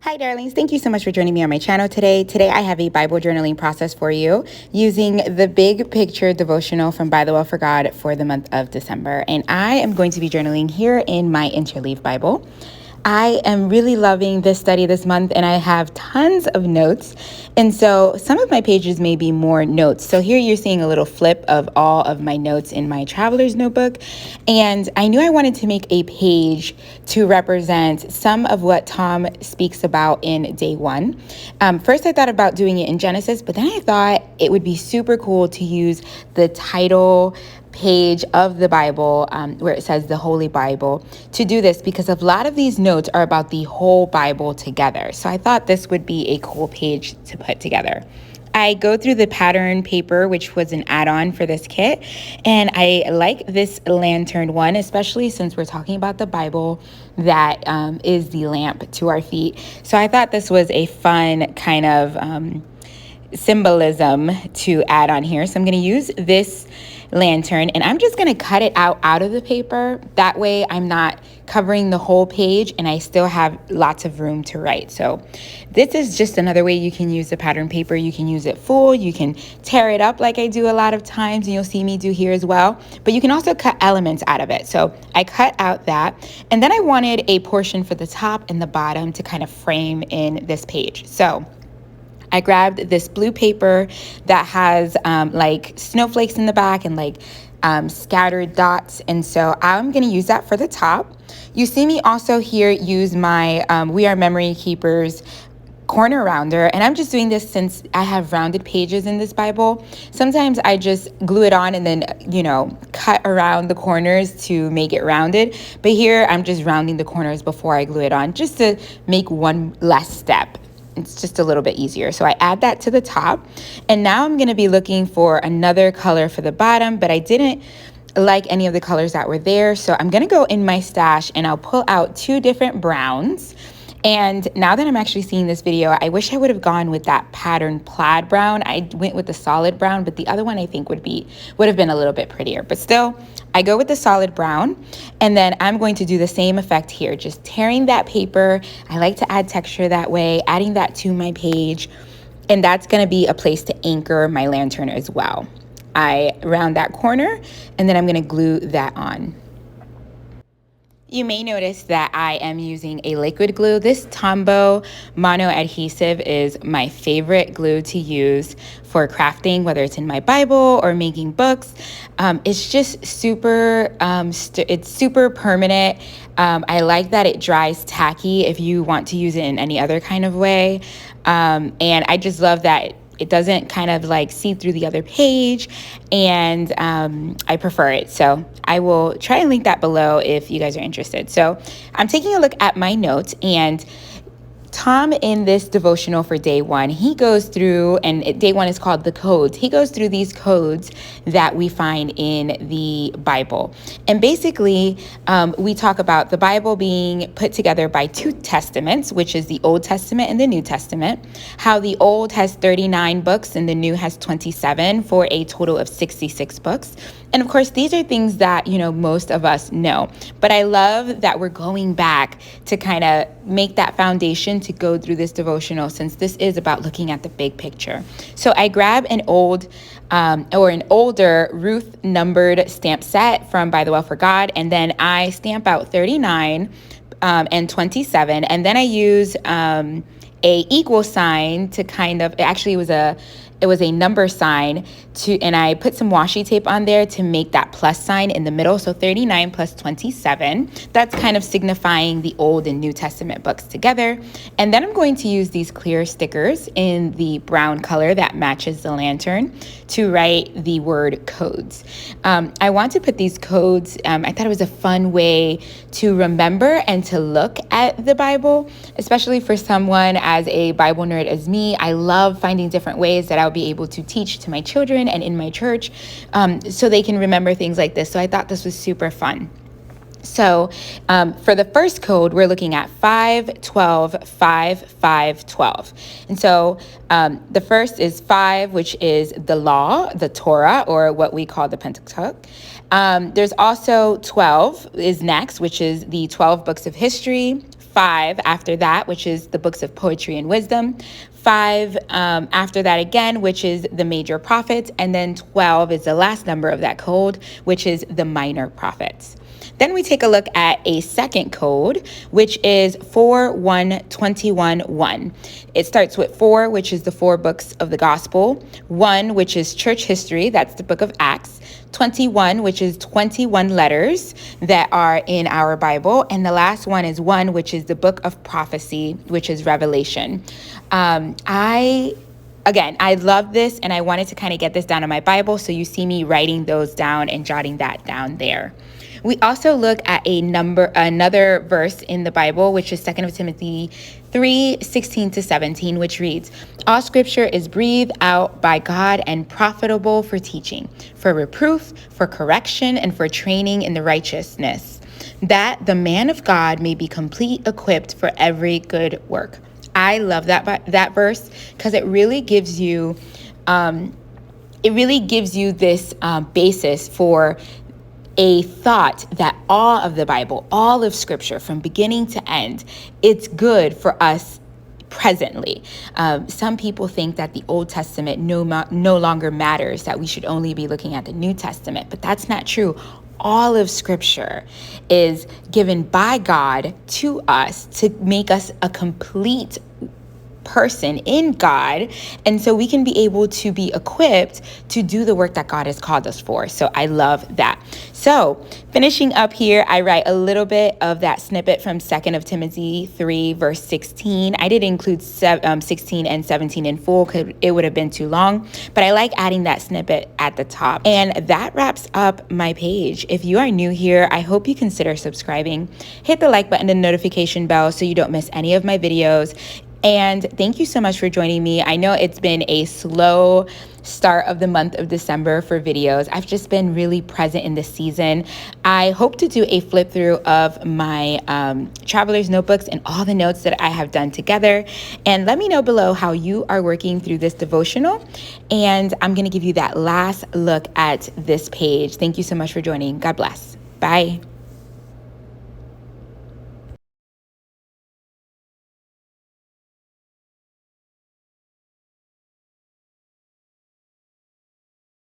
Hi, darlings. Thank you so much for joining me on my channel today. Today, I have a Bible journaling process for you using the Big Picture devotional from By the Well for God for the month of December. And I am going to be journaling here in my Interleaf Bible. I am really loving this study this month, and I have tons of notes. And so some of my pages may be more notes. So here you're seeing a little flip of all of my notes in my traveler's notebook. And I knew I wanted to make a page to represent some of what Tom speaks about in day one. First, I thought about doing it in Genesis, but then I thought it would be super cool to use the title page of the Bible where it says the Holy Bible to do this, because a lot of these notes are about the whole Bible together. So I thought this would be a cool page to put together. I go through the pattern paper, which was an add-on for this kit, and I like this lantern one, especially since we're talking about the Bible that is the lamp to our feet. So I thought this was a fun kind of symbolism to add on here. So I'm going to use this lantern, and I'm just going to cut it out of the paper. That way I'm not covering the whole page and I still have lots of room to write. So this is just another way you can use the pattern paper. You can use it full, you can tear it up like I do a lot of times, and you'll see me do here as well, but you can also cut elements out of it. So I cut out that, and then I wanted a portion for the top and the bottom to kind of frame in this page. So I grabbed this blue paper that has like snowflakes in the back and like scattered dots. And so I'm going to use that for the top. You see me also here use my We Are Memory Keepers corner rounder, and I'm just doing this since I have rounded pages in this Bible. Sometimes I just glue it on and then, cut around the corners to make it rounded. But here I'm just rounding the corners before I glue it on, just to make one less step. It's just a little bit easier. So I add that to the top. And now I'm going to be looking for another color for the bottom, but I didn't like any of the colors that were there. So I'm going to go in my stash and I'll pull out two different browns. And now that I'm actually seeing this video, I wish I would have gone with that pattern plaid brown. I went with the solid brown, but the other one I think would have been a little bit prettier. But still, I go with the solid brown, and then I'm going to do the same effect here, just tearing that paper. I like to add texture that way, adding that to my page, and that's going to be a place to anchor my lantern as well. I round that corner, and then I'm going to glue that on. You may notice that I am using a liquid glue. This Tombow mono adhesive is my favorite glue to use for crafting, whether it's in my Bible or making books. It's just super, it's super permanent. I like that it dries tacky if you want to use it in any other kind of way. And I just love that it doesn't kind of like see through the other page, and I prefer it. So I will try and link that below if you guys are interested. So I'm taking a look at my notes, and Tom, in this devotional for day one, he goes through, and day one is called the codes. He goes through these codes that we find in the Bible. And basically, we talk about the Bible being put together by two testaments, which is the Old Testament and the New Testament, how the Old has 39 books and the New has 27 for a total of 66 books. And of course, these are things that, most of us know. But I love that we're going back to kind of make that foundation to go through this devotional, since this is about looking at the big picture. So I grab an older Ruth numbered stamp set from By the Well for God, and then I stamp out 39 and 27, and then I use a equal sign to kind of, it was a number sign and I put some washi tape on there to make that plus sign in the middle. So 39 plus 27, that's kind of signifying the Old and New Testament books together. And then I'm going to use these clear stickers in the brown color that matches the lantern to write the word codes. I want to put these codes, I thought it was a fun way to remember and to look at the Bible, especially for someone as a Bible nerd as me. I love finding different ways that I'll be able to teach to my children and in my church, so they can remember things like this. So I thought this was super fun. So for the first code, we're looking at 5, 12, 5, 5, 12. And so the first is 5, which is the law, the Torah, or what we call the Pentateuch. There's also 12 is next, which is the 12 books of history. 5 after that, which is the books of poetry and wisdom. 5 after that again, which is the major prophets. And then 12 is the last number of that code, which is the minor prophets. Then we take a look at a second code, which is 4-1-21-1. It starts with 4, which is the 4 books of the gospel, 1, which is church history, that's the book of Acts, 21, which is 21 letters that are in our Bible, and the last one is 1, which is the book of prophecy, which is Revelation. I love this, and I wanted to kind of get this down in my Bible, so you see me writing those down and jotting that down there. We also look at another verse in the Bible, which is 2 Timothy 3:16-17, which reads, "All scripture is breathed out by God and profitable for teaching, for reproof, for correction, and for training in the righteousness, that the man of God may be complete, equipped for every good work." I love that verse because it really gives you this basis for a thought that all of the Bible, all of Scripture, from beginning to end, it's good for us presently. Some people think that the Old Testament no longer matters, that we should only be looking at the New Testament, but that's not true. All of Scripture is given by God to us to make us a complete person in God, and so we can be able to be equipped to do the work that God has called us for. So I love that. So finishing up here, I write a little bit of that snippet from 2 Timothy 3 verse 16. I did include 16 and 17 in full because it would have been too long, but I like adding that snippet at the top. And that wraps up my page. If you are new here, I hope you consider subscribing. Hit the like button and notification bell so you don't miss any of my videos. And thank you so much for joining me. I know it's been a slow start of the month of December for videos. I've just been really present in this season. I hope to do a flip through of my traveler's notebooks and all the notes that I have done together. And let me know below how you are working through this devotional. And I'm going to give you that last look at this page. Thank you so much for joining. God bless. Bye.